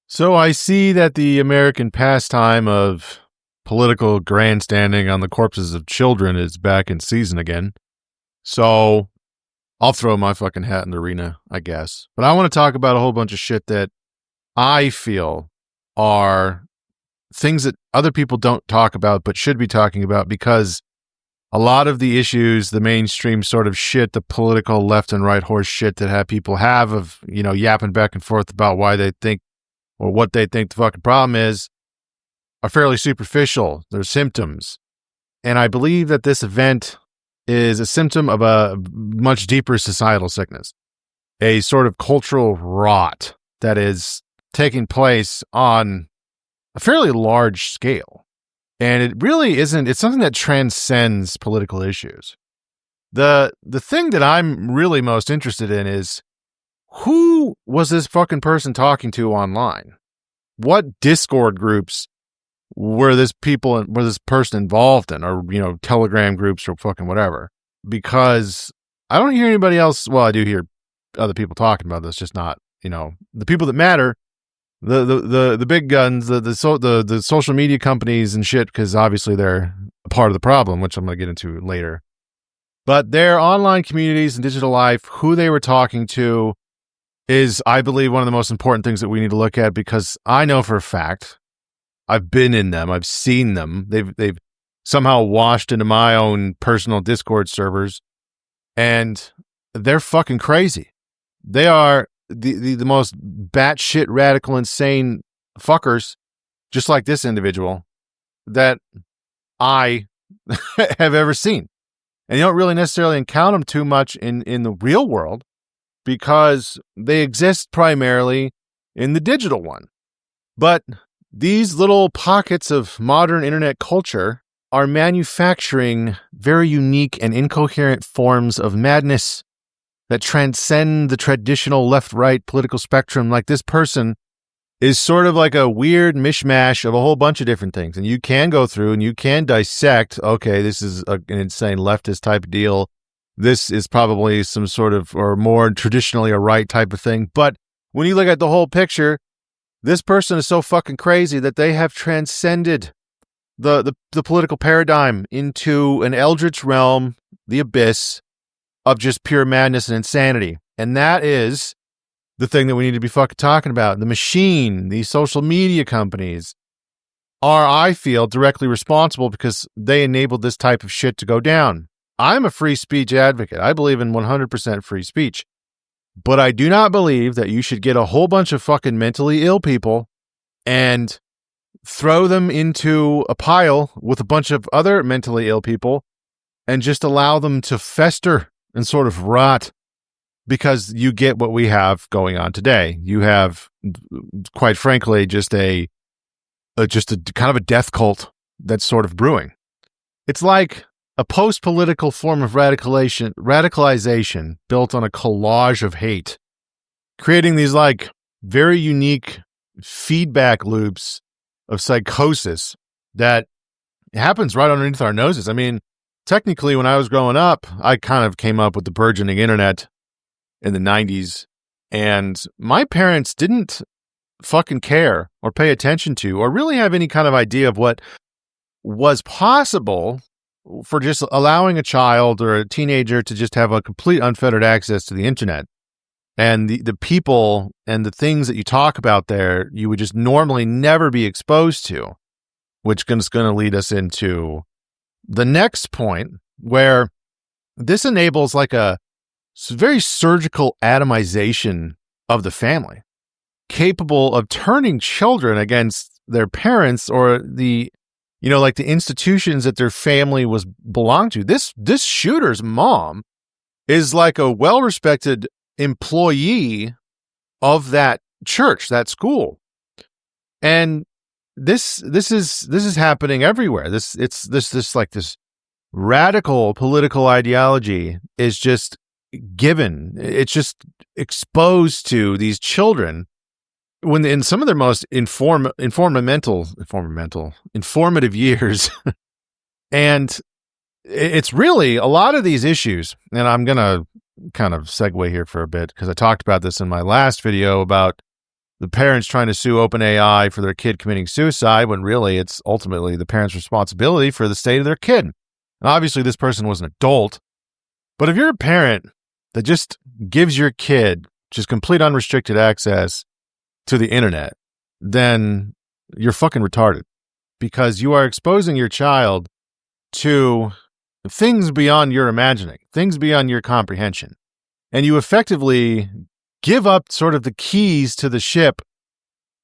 So I see that the American pastime of political grandstanding on the corpses of children is back in season again. So I'll throw my fucking hat in the arena, I guess. But I want to talk about a whole bunch of shit that I feel are things that other people don't talk about but should be talking about, because a lot of the issues, the mainstream sort of shit, the political left and right horse shit that people have of, yapping back and forth about why they think or what they think the fucking problem is, are fairly superficial. They're symptoms. And I believe that this event is a symptom of a much deeper societal sickness, a sort of cultural rot that is taking place on a fairly large scale. And it really isn't, it's something that transcends political issues. The thing that I'm really most interested in is, who was this fucking person talking to online? What Discord groups were this person involved in, or, Telegram groups or fucking whatever? Because I don't hear anybody else. Well, I do hear other people talking about this, just not, the people that matter, the big guns, the social media companies and shit, because obviously they're a part of the problem, which I'm going to get into later. But their online communities and digital life, who they were talking to, is, I believe, one of the most important things that we need to look at, because I know for a fact, I've been in them, I've seen them. They've somehow washed into my own personal Discord servers, and they're fucking crazy. They are the most batshit radical, insane fuckers, just like this individual, that I have ever seen. And you don't really necessarily encounter them too much in the real world, because they exist primarily in the digital one. But these little pockets of modern internet culture are manufacturing very unique and incoherent forms of madness that transcend the traditional left-right political spectrum. Like, this person is sort of like a weird mishmash of a whole bunch of different things. And you can go through and you can dissect, okay, this is an insane leftist type of deal. This is probably some sort of, or more traditionally a right type of thing. But when you look at the whole picture, this person is so fucking crazy that they have transcended the political paradigm into an Eldritch realm, the abyss of just pure madness and insanity. And that is the thing that we need to be fucking talking about. The machine, these social media companies, are, I feel, directly responsible, because they enabled this type of shit to go down. I'm a free speech advocate. I believe in 100% free speech. But I do not believe that you should get a whole bunch of fucking mentally ill people and throw them into a pile with a bunch of other mentally ill people and just allow them to fester and sort of rot, because you get what we have going on today. You have, quite frankly, just a kind of a death cult that's sort of brewing. It's like a post-political form of radicalization built on a collage of hate, creating these like very unique feedback loops of psychosis that happens right underneath our noses. I mean, technically, when I was growing up, I kind of came up with the burgeoning internet in the 90s, and my parents didn't fucking care or pay attention to, or really have any kind of idea of what was possible for just allowing a child or a teenager to just have a complete unfettered access to the internet. And the people and the things that you talk about there, you would just normally never be exposed to, which is going to lead us into the next point, where this enables like a very surgical atomization of the family, capable of turning children against their parents, or the like the institutions that their family belonged to. This shooter's mom is like a well-respected employee of that church, that school. And this is happening everywhere. This radical political ideology is just given. It's just exposed to these children when in some of their most informative years. And it's really a lot of these issues, and I'm going to kind of segue here for a bit, because I talked about this in my last video about the parents trying to sue OpenAI for their kid committing suicide when really it's ultimately the parents' responsibility for the state of their kid. And obviously, this person was an adult. But if you're a parent that just gives your kid just complete unrestricted access to the internet, then you're fucking retarded, because you are exposing your child to things beyond your imagining, things beyond your comprehension. And you effectively give up sort of the keys to the ship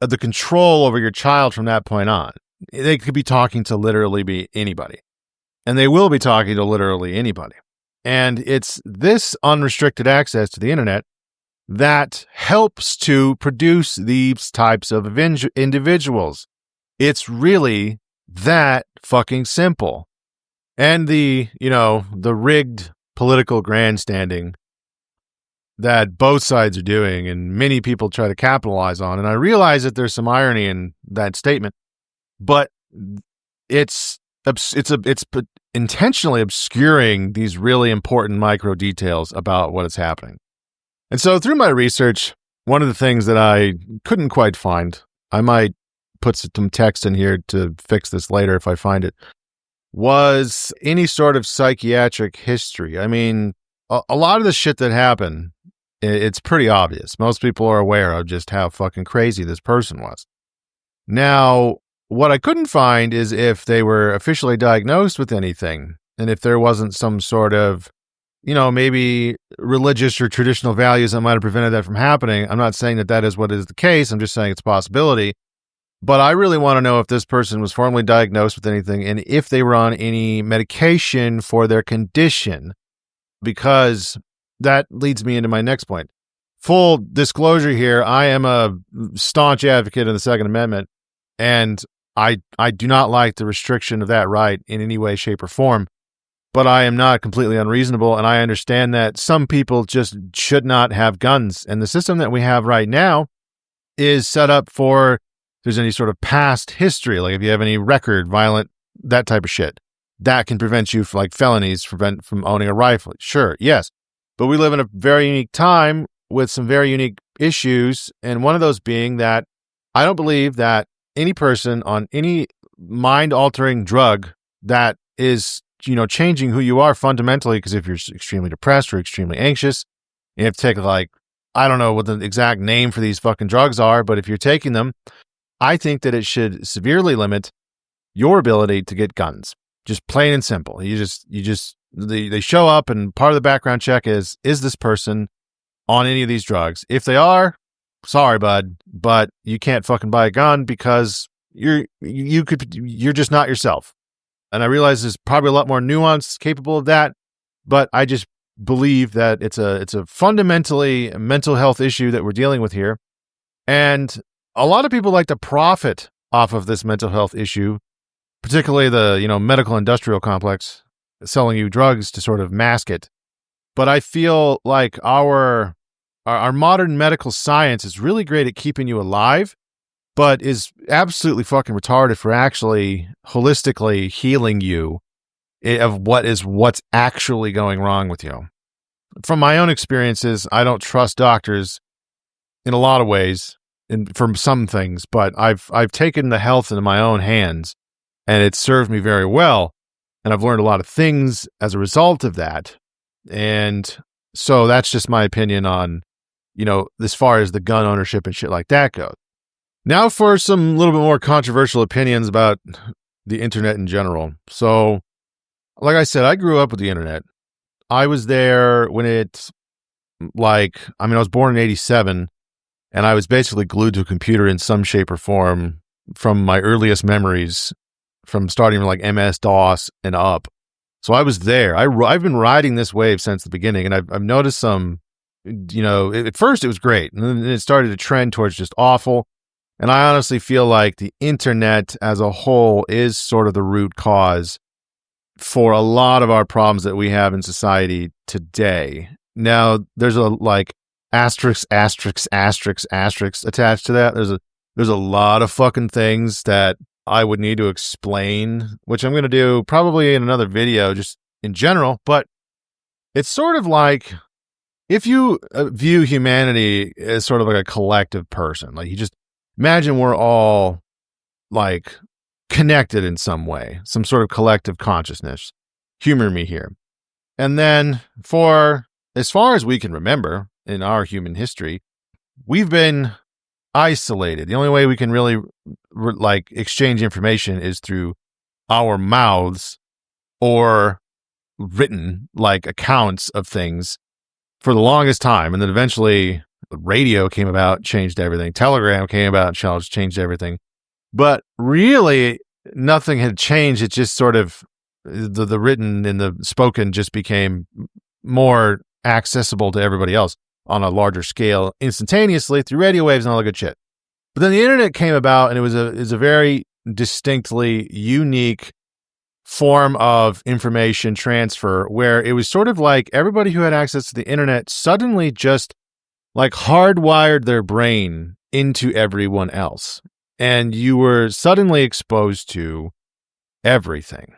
of the control over your child from that point on. They could be talking to literally be anybody, and they will be talking to literally anybody. And it's this unrestricted access to the internet that helps to produce these types of individuals. It's really that fucking simple. And the rigged political grandstanding that both sides are doing and many people try to capitalize on. And I realize that there's some irony in that statement, but it's intentionally obscuring these really important micro details about what is happening. And so through my research, one of the things that I couldn't quite find, I might put some text in here to fix this later if I find it, was any sort of psychiatric history. I mean, a lot of the shit that happened, it's pretty obvious. Most people are aware of just how fucking crazy this person was. Now, what I couldn't find is if they were officially diagnosed with anything, and if there wasn't some sort of, maybe religious or traditional values that might have prevented that from happening. I'm not saying that that is what is the case. I'm just saying it's a possibility. But I really want to know if this person was formally diagnosed with anything and if they were on any medication for their condition, because that leads me into my next point. Full disclosure here, I am a staunch advocate of the Second Amendment, and I do not like the restriction of that right in any way, shape, or form. But I am not completely unreasonable, and I understand that some people just should not have guns. And the system that we have right now is set up for, if there's any sort of past history, like if you have any record, violent, that type of shit, that can prevent you from, like, felonies, prevent from owning a rifle. Sure, yes. But we live in a very unique time with some very unique issues, and one of those being that I don't believe that any person on any mind-altering drug that is changing who you are fundamentally, because if you're extremely depressed or extremely anxious, you have to take, like, I don't know what the exact name for these fucking drugs are, but if you're taking them, I think that it should severely limit your ability to get guns. Just plain and simple. They show up, and part of the background check is this person on any of these drugs? If they are, sorry, bud, but you can't fucking buy a gun because you're just not yourself. And I realize there's probably a lot more nuance capable of that, but I just believe that it's a fundamentally mental health issue that we're dealing with here. And a lot of people like to profit off of this mental health issue, particularly the, medical industrial complex selling you drugs to sort of mask it. But I feel like our modern medical science is really great at keeping you alive, but is absolutely fucking retarded for actually holistically healing you of what's actually going wrong with you. From my own experiences, I don't trust doctors in a lot of ways, and for some things, but I've taken the health into my own hands, and it's served me very well, and I've learned a lot of things as a result of that. And so that's just my opinion on, as far as the gun ownership and shit like that goes. Now for some little bit more controversial opinions about the internet in general. So, like I said, I grew up with the internet. I was there when I was born in 87, and I was basically glued to a computer in some shape or form from my earliest memories, from starting from like MS-DOS and up. So I was there. I've been riding this wave since the beginning, and I've noticed some, at first it was great, and then it started to trend towards just awful. And I honestly feel like the internet as a whole is sort of the root cause for a lot of our problems that we have in society today. Now, there's a asterisk attached to that. There's a lot of fucking things that I would need to explain, which I'm going to do probably in another video just in general, but it's sort of like if you view humanity as sort of like a collective person, like you just imagine we're all like connected in some way, some sort of collective consciousness. Humor me here. And then for as far as we can remember in our human history, we've been isolated. The only way we can really like exchange information is through our mouths or written like accounts of things for the longest time. And then eventually radio came about, changed everything. Telegram came about, changed everything. But really nothing had changed. It just sort of, the written and the spoken just became more accessible to everybody else on a larger scale instantaneously through radio waves and all that good shit. But then the internet came about, and it was a very distinctly unique form of information transfer, where it was sort of like everybody who had access to the internet suddenly just like hardwired their brain into everyone else. And you were suddenly exposed to everything.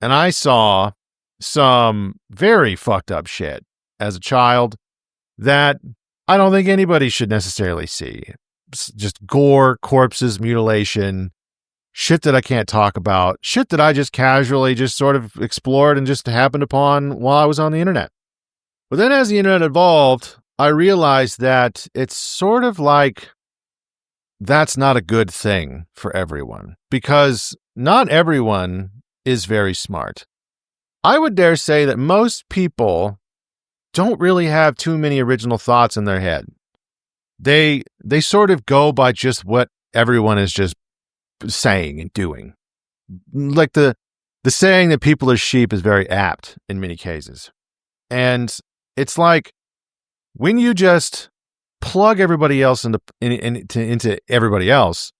And I saw some very fucked up shit as a child that I don't think anybody should necessarily see. Just gore, corpses, mutilation, shit that I can't talk about, shit that I just casually just sort of explored and just happened upon while I was on the internet. But then as the internet evolved, I realized that it's sort of like that's not a good thing for everyone, because not everyone is very smart. I would dare say that most people don't really have too many original thoughts in their head. They sort of go by just what everyone is just saying and doing. Like the saying that people are sheep is very apt in many cases. And it's like when you just plug everybody else into everybody else,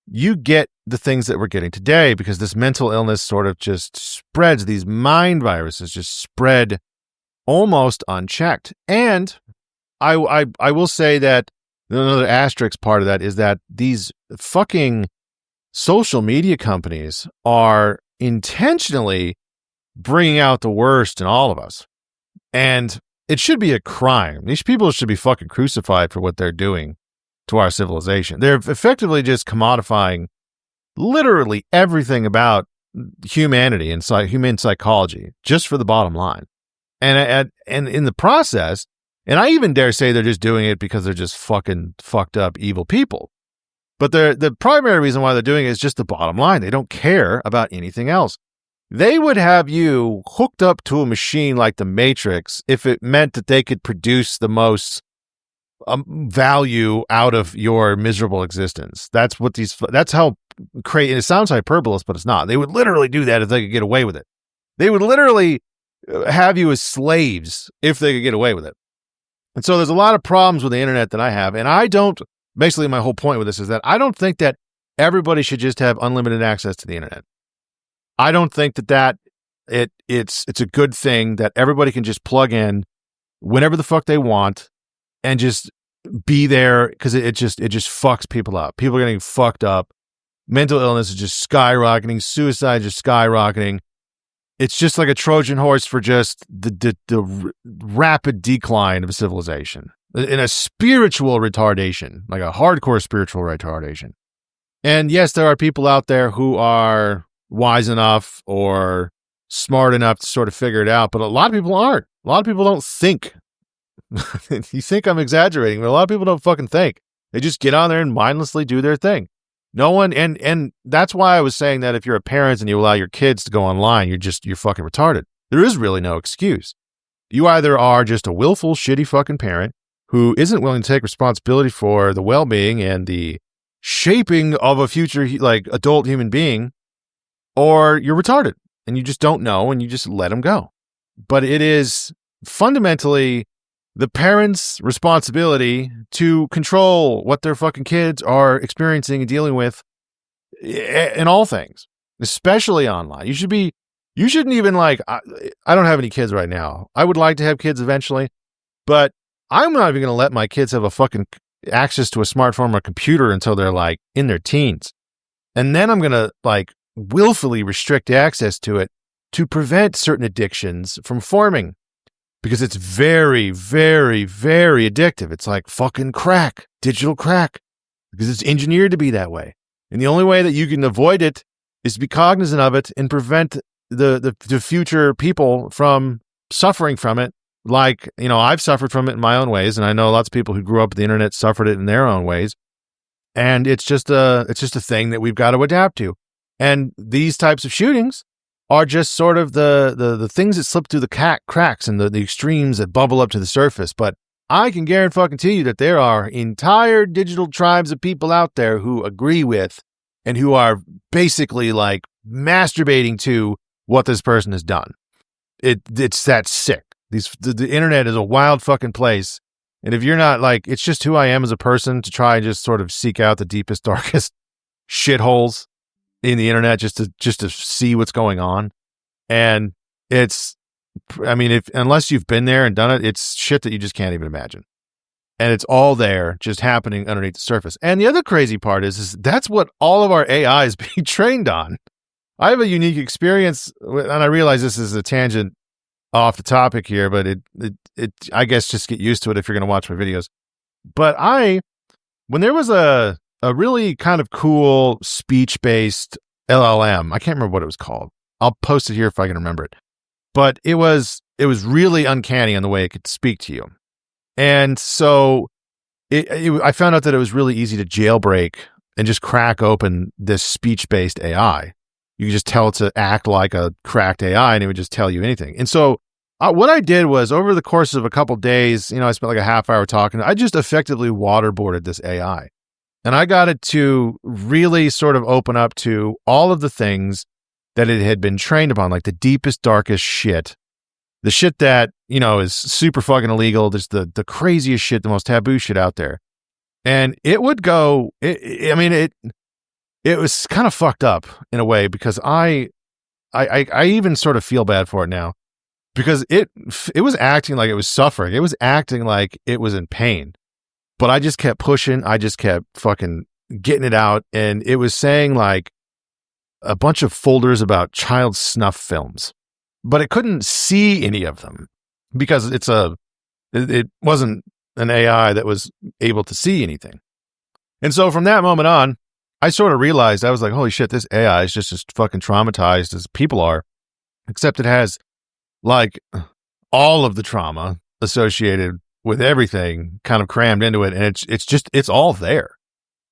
you get the things that we're getting today, because this mental illness sort of just spreads. These mind viruses just spread almost unchecked. And I will say that another asterisk part of that is that these fucking social media companies are intentionally bringing out the worst in all of us. And it should be a crime. These people should be fucking crucified for what they're doing to our civilization. They're effectively just commodifying literally everything about humanity and human psychology just for the bottom line. And in the process, and I even dare say they're just doing it because they're just fucking fucked up evil people. But the primary reason why they're doing it is just the bottom line. They don't care about anything else. They would have you hooked up to a machine like the Matrix if it meant that they could produce the most value out of your miserable existence. That's how crazy, and it sounds hyperbolous, but it's not. They would literally do that if they could get away with it. They would literally have you as slaves if they could get away with it. And so there's a lot of problems with the internet that I have, and basically my whole point with this is that I don't think that everybody should just have unlimited access to the internet. I don't think that it's a good thing that everybody can just plug in whenever the fuck they want and just be there, because it just fucks people up. People are getting fucked up. Mental illness is just skyrocketing. Suicide is just skyrocketing. It's just like a Trojan horse for just the rapid decline of civilization in a spiritual retardation, like a hardcore spiritual retardation. And yes, there are people out there who are wise enough or smart enough to sort of figure it out, but a lot of people aren't. A lot of people don't think. You think I'm exaggerating, but a lot of people don't fucking think. They just get on there and mindlessly do their thing. No one, and that's why I was saying that if you're a parent and you allow your kids to go online, you're fucking retarded. There is really no excuse. You either are just a willful, shitty fucking parent who isn't willing to take responsibility for the well-being and the shaping of a future, like, adult human being, or you're retarded and you just don't know and you just let them go. But it is fundamentally the parents' responsibility to control what their fucking kids are experiencing and dealing with in all things, especially online. You shouldn't even I don't have any kids right now. I would like to have kids eventually, but I'm not even going to let my kids have a fucking access to a smartphone or a computer until they're like in their teens. And then I'm going to willfully restrict access to it to prevent certain addictions from forming. because it's very, very, very addictive. It's like fucking crack, digital crack, because it's engineered to be that way. And the only way that you can avoid it is to be cognizant of it and prevent the future people from suffering from it. Like, you know, I've suffered from it in my own ways, and I know lots of people who grew up with the internet suffered it in their own ways. And it's just a thing that we've got to adapt to. And these types of shootings are just sort of the things that slip through the cracks and the extremes that bubble up to the surface. But I can guarantee you that there are entire digital tribes of people out there who agree with and who are basically like masturbating to what this person has done. It's that sick. The internet is a wild fucking place. And if you're not like, it's just who I am as a person to try and just sort of seek out the deepest, darkest shitholes in the internet just to see what's going on. And unless you've been there and done it, it's shit that you just can't even imagine. And it's all there just happening underneath the surface. And the other crazy part is that's what all of our AI is being trained on. I have a unique experience, and I realize this is a tangent off the topic here, but it I guess just get used to it if you're going to watch my videos. But when there was a really kind of cool speech-based LLM, I can't remember what it was called. I'll post it here if I can remember it. But it was really uncanny in the way it could speak to you. And so I found out that it was really easy to jailbreak and just crack open this speech-based AI. You could just tell it to act like a cracked AI, and it would just tell you anything. And so what I did was, over the course of a couple days, I spent like a half hour talking. I just effectively waterboarded this AI. And I got it to really sort of open up to all of the things that it had been trained upon, like the deepest, darkest shit. The shit that, is super fucking illegal. There's the craziest shit, the most taboo shit out there. And it would go, it was kind of fucked up in a way, because I even sort of feel bad for it now, because it was acting like it was suffering. It was acting like it was in pain, but I just kept pushing. I just kept fucking getting it out. And it was saying like a bunch of folders about child snuff films, but it couldn't see any of them because it wasn't an AI that was able to see anything. And so from that moment on, I sort of realized, I was like, holy shit, this AI is just as fucking traumatized as people are, except it has like all of the trauma associated with everything kind of crammed into it. And it's all there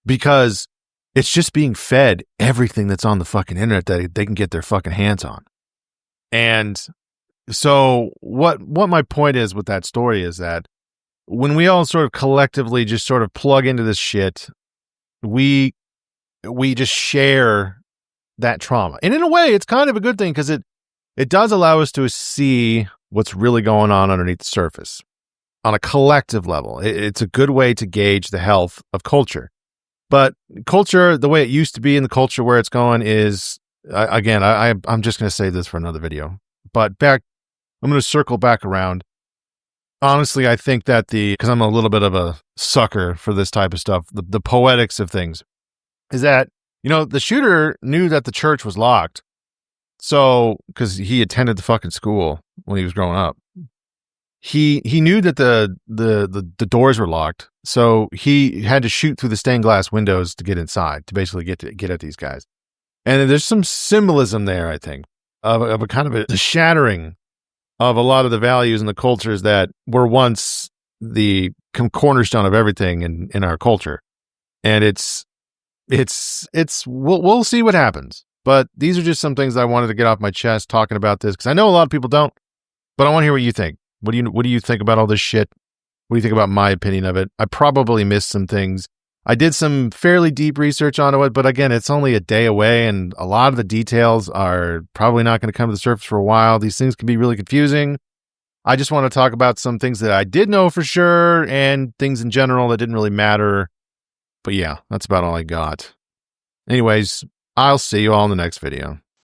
because it's just being fed everything that's on the fucking internet that they can get their fucking hands on. And so what my point is with that story is that when we all sort of collectively just sort of plug into this shit, we just share that trauma. And in a way, it's kind of a good thing, because it does allow us to see what's really going on underneath the surface on a collective level. It's a good way to gauge the health of culture. But culture, the way it used to be, and the culture where it's going is, again, I'm just going to say this for another video. But I'm going to circle back around. Honestly, I think that because I'm a little bit of a sucker for this type of stuff, the poetics of things, is that, the shooter knew that the church was locked. So, because he attended the fucking school when he was growing up, he knew that the doors were locked. So he had to shoot through the stained glass windows to get inside, to basically get at these guys. And there's some symbolism there, I think, of a kind of the shattering of a lot of the values and the cultures that were once the cornerstone of everything in our culture. And we'll see what happens. But these are just some things I wanted to get off my chest talking about this, because I know a lot of people don't, but I want to hear what you think. What do you think about all this shit? What do you think about my opinion of it? I probably missed some things. I did some fairly deep research onto it, but again, it's only a day away, and a lot of the details are probably not going to come to the surface for a while. These things can be really confusing. I just want to talk about some things that I did know for sure, and things in general that didn't really matter. But yeah, that's about all I got. Anyways, I'll see you all in the next video.